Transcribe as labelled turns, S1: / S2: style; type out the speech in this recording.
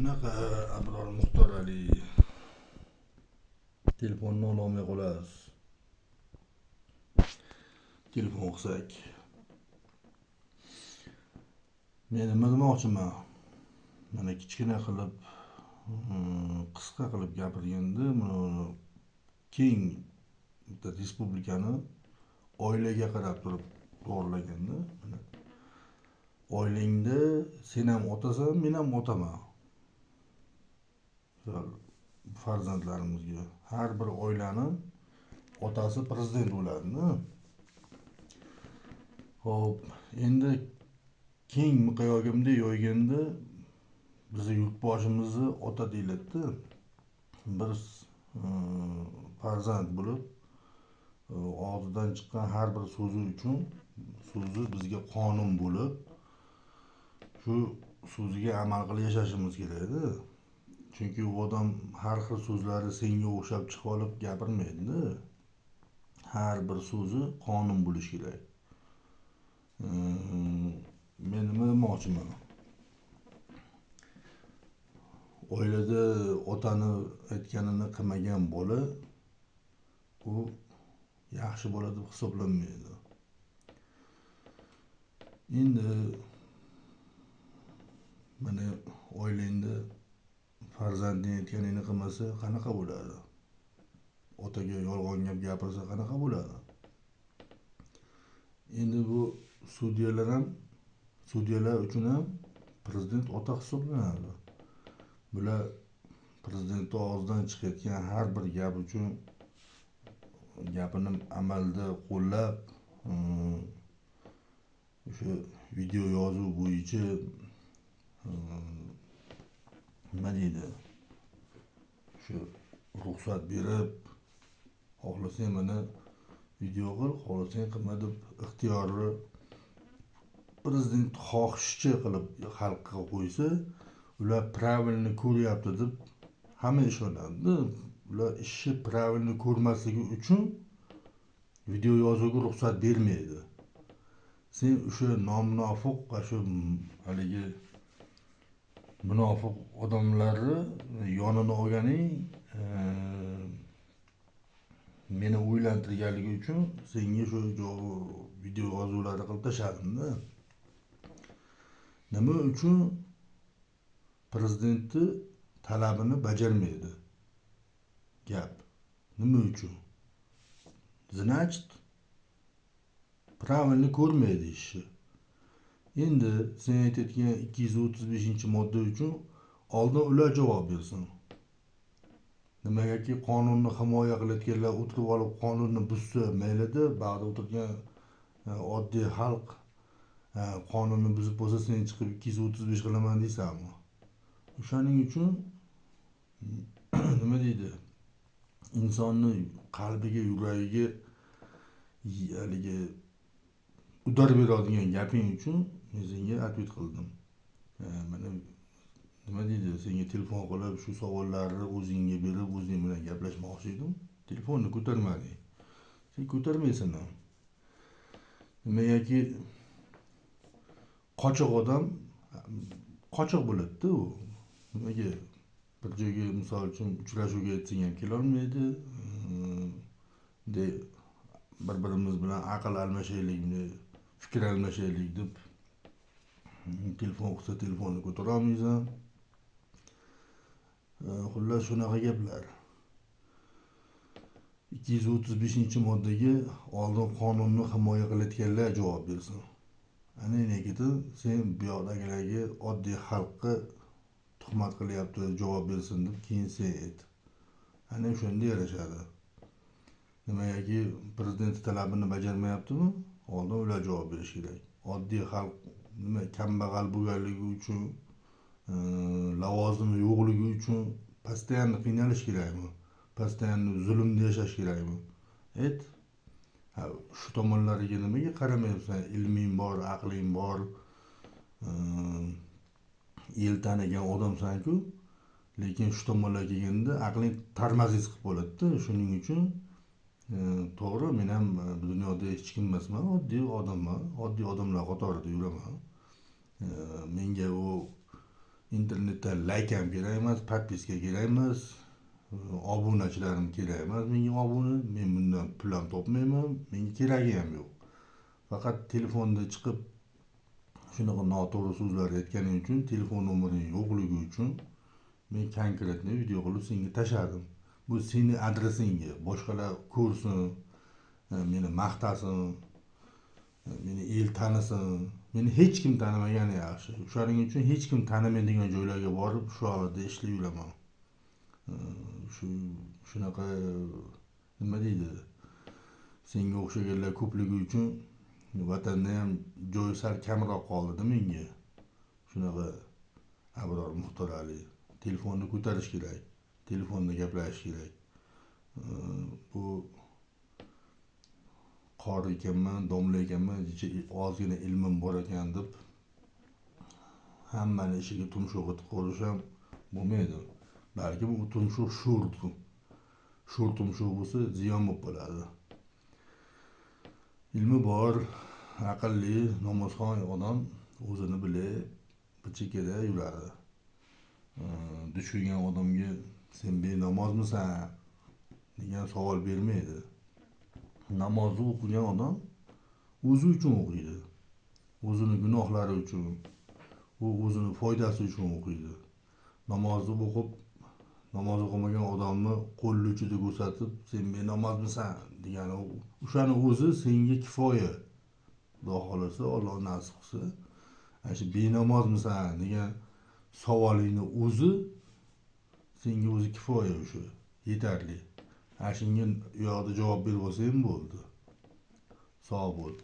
S1: Shunaqa Abror Muxtor Ali telefonni ololmay qolasiz. Telefon qilsak. Men nima demoqchiman? Mana kichkina qilib, qisqa qilib gapirganda, buni keng bitta respublikani oilaga qarab turib to'g'rilaganda, oilangda sen ham otasan, men ham otaman. Farzandlarimizga har bir oilani otasi prezident bo'ladi. Xo'p, endi keng miqyogimda yoyganda bizni yurtboshimizni ota deyiladi-da. Bir farzand bo'lib og'zidan chiqqan har bir so'zi bizga qonun bo'lib, shu so'ziga amal qilib yashashimiz kerak-da. Chunki u odam har xil so'zlari senga o'xshab chiqib olib gapirmaydi-da. Har bir so'zi qonun bo'lishi kerak. Men nima demoqchiman? Oilada otani aytganini qilmagan bola u yaxshi bola deb hisoblanmaydi. Endi mana oilangda farzanding aytganingni qilmasa qanaqa bo'ladi? Otaga yolg'on gap gapirsa qanaqa bo'ladi? Endi bu sudyalar uchun ham prezident ota hisoblanadi. Bular prezidentning og'zidan chiqayotgan har bir gap uchun gapini amalda qo'llab, o'sha video yozuv bo'yicha nima deydi? Shu ruxsat berib, xohlasang mana video qil, xohlasang qilma deb ixtiyorni prezident xohishicha qilib xalqqa qo'ysa, ular pravilni ko'ryapti deb hamma ishonadi. Ular ishni pravilni ko'rmasligi uchun video yozuvga ruxsat bermaydi. Sen o'sha nomunofiq va shu haligi munofiq odamlarni yonini olganing, meni o'ylantirganligi uchun senga shu video yozuvlarni qilib tashladim-da. Nima uchun prezidentni talabini bajarmaydi? Gap. Nima uchun? Значит, pravilni ko'rmaydi ishni. Endi sen aytayotgan 235-modda uchun oldin ular javob bersin. Nimagaki qonunni himoya qilayotganlar o'tirib olib qonunni buzsa maylida, ba'da o'tirgan oddiy xalq qonunni buzib bo'lsa sen chiqib 235 qilaman deysanmi? O'shaning uchun nima deydi? Insonni qalbiga, yuragiga haligi udar beradigan gaping uchun men senga atvet qildim. Mana nima deydi? Senga telefon qilib shu savollarni o'zingga berib, o'zing bilan gaplashmoqchi edim. Telefonni ko'tarmading. Sen ko'tarmaysan ham. Nimagaki qochoq odam qochoq bo'ladi-da u. Nimaga bir joyga misol uchun uchrashuvga aytsang ham kela olmaydi. Bir-birimiz bilan aql almashaylik, fikr almashaylik deb telefon qilsa telefonni ko'tara olmaysan. Xullas shunaqa gaplar. 235-moddaga oldin qonunni himoya qilayotganlar javob bersin. Anaqada sen bu yoqdagilarga oddiy xalqqa tuhmat qilyapti, javob bersin deb keyin sen ayt. Ana o'shanda yarashadi. Nimagaki prezident talabini bajarmayaptimi? Oldin ular javob berish kerak. Oddiy xalq nima kambag'al bo'lganligi uchun, lavozimi yo'qligi uchun постоянно qiynalish kerakmi? Постоянно zulmda yashash kerakmi? Ayt. Shu tomonlariga nimaga qaramayapsan? Ilming bor, aqling bor, el tanigan odamsan-ku, lekin shu tomonlarga kelganda aqling tarmaziz qilib bo'ladi-da. Shuning uchun to'g'ri, men ham bu dunyoda hech kim emasman, oddiy odamman, oddiy odamlar qatorida yuraman. Menga u internetda layk ham kerak emas, podpiska kerak emas, obunachilarim kerak emas, menga obuna, men bundan pul ham topmayman, menga keragi ham yo'q. Faqat telefonda chiqib shunaqa noto'g'ri so'zlar aytganing uchun, telefon nomering yo'qligi uchun men konkretni video qilib senga tashladim. Bu seni adresingga boshqalar ko'rsin, meni maqtasin, meni el tanisin. Meni hech kim tanimagani yaxshi. O'shaning uchun hech kim tanimaydigan joylarga borib shu holatda ishlayveraman. Shunaqa nima deydi? Senga o'xshaganlar ko'pligi uchun vatanda ham joy sal kamroq qoldida menga. Shunaqa Abror Muxtorali telefonni ko'tarish kerak. Telefonda gaplashish kerak. Bu qori ekanman, domla ekanman, ozgina ilmim bor ekan deb hammani ishiga tumshuq etib qo'yish ham bo'lmaydi. Balkim u tumshuq sho'r tumshuq bo'lsa ziyon bo'lib qoladi. Ilmi bor, aqlli, namozxon odam o'zini bilib, bir chekkada yuradi. Duch kelgan odamga sen benamozmisan degan savol bermaydi. Namozni o'qigan odam o'zi uchun o'qiydi. O'zini gunohlari uchun, u o'zini foydasi uchun o'qiydi. Namozni o'qib, namoz o'qimagan odamni qo'lni uchida ko'rsatib, sen benamozmisan degani o'shani o'zi senga kifoya. Xudo xolasa, Alloh nasib qilsa, ana shu benamozmisan degan savolingni o'zi senga o'zi kifoya, o'sha yetarli. Shunga u yoqda javob berib olsang bo'ldi. Sog' bo'l.